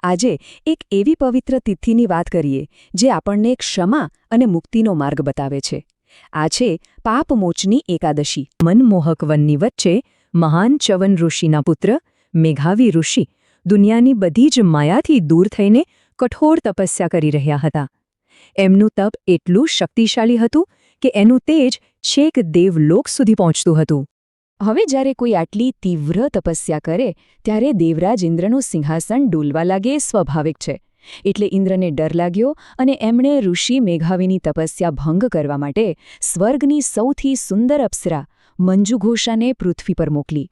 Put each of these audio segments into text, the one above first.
આજે એક એવી પવિત્ર તિથિની વાત કરીએ જે આપણને ક્ષમા અને મુક્તિનો માર્ગ બતાવે છે. આ છે પાપમોચની એકાદશી. મનમોહક વનની વચ્ચે મહાન ચ્યવન ઋષિના પુત્ર મેઘાવી ઋષિ દુનિયાની બધી જ માયાથી દૂર થઈને કઠોર તપસ્યા કરી રહ્યા હતા. એમનું તપ એટલું શક્તિશાળી હતું કે એનું તેજ છેક દેવલોક સુધી પહોંચતું હતું. હવે જ્યારે કોઈ આટલી તીવ્ર તપસ્યા કરે ત્યારે દેવરાજ ઇન્દ્રનું સિંહાસન ડોલવા લાગે એ સ્વાભાવિક છે. એટલે ઇન્દ્રને ડર લાગ્યો અને એમણે ઋષિ મેઘાવીની તપસ્યા ભંગ કરવા માટે સ્વર્ગની સૌથી સુંદર અપ્સરા મંજુઘોષાને પૃથ્વી પર મોકલી.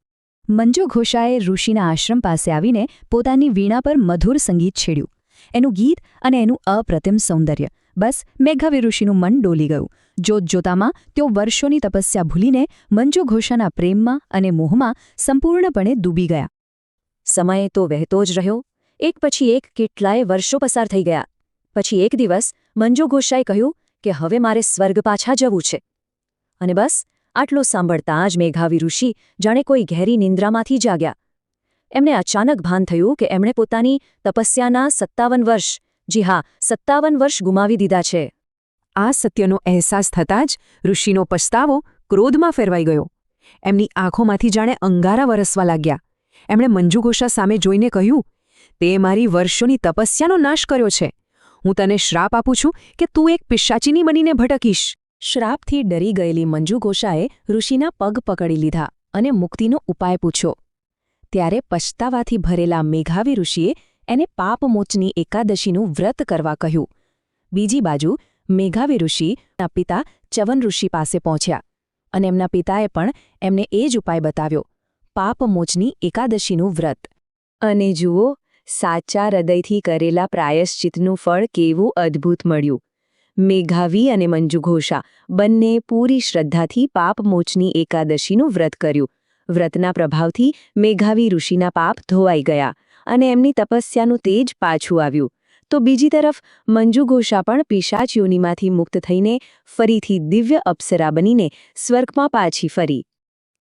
મંજુઘોષાએ ઋષિના આશ્રમ પાસે આવીને પોતાની વીણા પર મધુર સંગીત છેડ્યું. એનું ગીત અને એનું અપ્રતિમ સૌંદર્ય બસ મેઘાવી ઋષિનું મન ડોલી ગયું. જોતજોતામાં તેઓ વર્ષોની તપસ્યા ભૂલીને મંજુઘોષાના પ્રેમમાં અને મોહમાં સંપૂર્ણપણે ડૂબી ગયા. સમય તો વહેતો જ રહ્યો. એક પછી એક કેટલાય વર્ષો પસાર થઈ ગયા. પછી એક દિવસ મંજુઘોષાએ કહ્યું કે હવે મારે સ્વર્ગ પાછા જવું છે. અને બસ આટલું સાંભળતાં જ મેઘાવી ઋષિ જાણે કોઈ ઘેરી નિંદ્રામાંથી જાગ્યા. એમને અચાનક ભાન થયું કે એમણે પોતાની તપસ્યાના 57 વર્ષ, જી હા 57 વર્ષ ગુમાવી દીધા છે. આ સત્યનો અહેસાસ થતાં જ ઋષિનો પસ્તાવો ક્રોધમાં ફેરવાઈ ગયો. એમની આંખોમાંથી જાણે અંગારા વરસવા લાગ્યા. એમણે મંજુઘોષા સામે જોઈને કહ્યું, તે મારી વર્ષોની તપસ્યાનો નાશ કર્યો છે. હું તને શ્રાપ આપું છું કે તું એક પિશાચીની બનીને ભટકીશ. શ્રાપથી ડરી ગયેલી મંજુઘોષાએ ઋષિના પગ પકડી લીધા અને મુક્તિનો ઉપાય પૂછ્યો. ત્યારે પછતાવાથી ભરેલા મેઘાવી ઋષિએ એને પાપમોચની એકાદશીનું વ્રત કરવા કહ્યું. બીજી બાજુ મેઘાવી ઋષિના પિતા ચ્યવન ઋષિ પાસે પહોંચ્યા અને એમના પિતાએ પણ એમને એ જ ઉપાય બતાવ્યો, પાપમોચની એકાદશીનું વ્રત. અને જુઓ, સાચા હૃદયથી કરેલા પ્રાયશ્ચિતનું ફળ કેવું અદ્ભુત મળ્યું. મેઘાવી અને મંજુઘોષા બંને પૂરી શ્રદ્ધાથી પાપમોચની એકાદશીનું વ્રત કર્યું. વ્રતના પ્રભાવથી મેઘાવી ઋષિના પાપ ધોવાઈ ગયા અને એમની તપસ્યાનું તેજ પાછું આવ્યું. તો બીજી તરફ મંજુઘોષા પણ પિશાચ યોનિમાંથી મુક્ત થઈને ફરીથી દિવ્ય અપ્સરા બનીને સ્વર્ગમાં પાછી ફરી.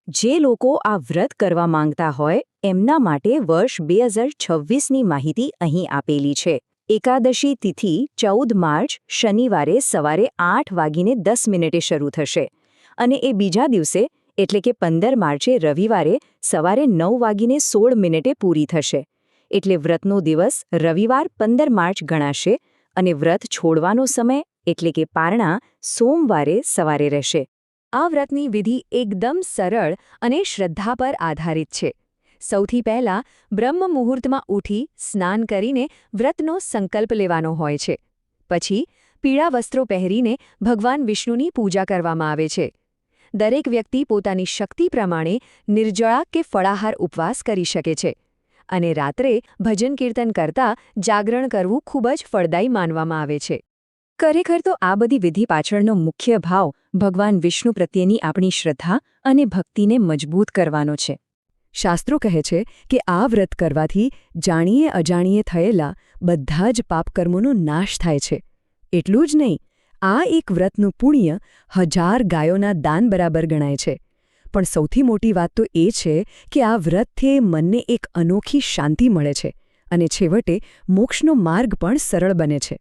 જે લોકો આ વ્રત કરવા માંગતા હોય એમના માટે વર્ષ 2026ની માહિતી અહીં આપેલી છે. એકાદશી તિથિ 14 માર્ચ શનિવારે સવારે 8:10 શરૂ થશે અને એ બીજા દિવસે એટલે કે 15 માર્ચે રવિવારે સવારે 9:16 પૂરી થશે. એટલે વ્રતનો દિવસ રવિવાર 15 માર્ચ ગણાશે અને વ્રત છોડવાનો સમય એટલે કે પારણા સોમવારે સવારે રહેશે. આ વ્રતની વિધિ એકદમ સરળ અને શ્રદ્ધા પર આધારિત છે. સૌથી પહેલાં બ્રહ્મ મુહૂર્તમાં ઉઠી સ્નાન કરીને વ્રતનો સંકલ્પ લેવાનો હોય છે. પછી પીળા વસ્ત્રો પહેરીને ભગવાન વિષ્ણુની પૂજા કરવામાં આવે છે. દરેક વ્યક્તિ પોતાની શક્તિ પ્રમાણે નિર્જળા કે ફળાહાર ઉપવાસ કરી શકે છે. અને રાત્રે ભજન કીર્તન કરતાં જાગરણ કરવું ખૂબ જ ફળદાયી માનવામાં આવે છે. ખરેખર તો આ બધી વિધિ પાછળનો મુખ્ય ભાવ ભગવાન વિષ્ણુ પ્રત્યેની આપણી શ્રદ્ધા અને ભક્તિને મજબૂત કરવાનો છે. શાસ્ત્રો કહે છે કે આ વ્રત કરવાથી જાણીએ અજાણીએ થયેલા બધા જ પાપકર્મોનો નાશ થાય છે. એટલું જ નહીં, આ એક વ્રતનું પુણ્ય 1000 ગાયોના દાન બરાબર ગણાય છે. પણ સૌથી મોટી વાત તો એ છે કે આ વ્રતથી મનને એક અનોખી શાંતિ મળે છે અને છેવટે મોક્ષનો માર્ગ પણ સરળ બને છે.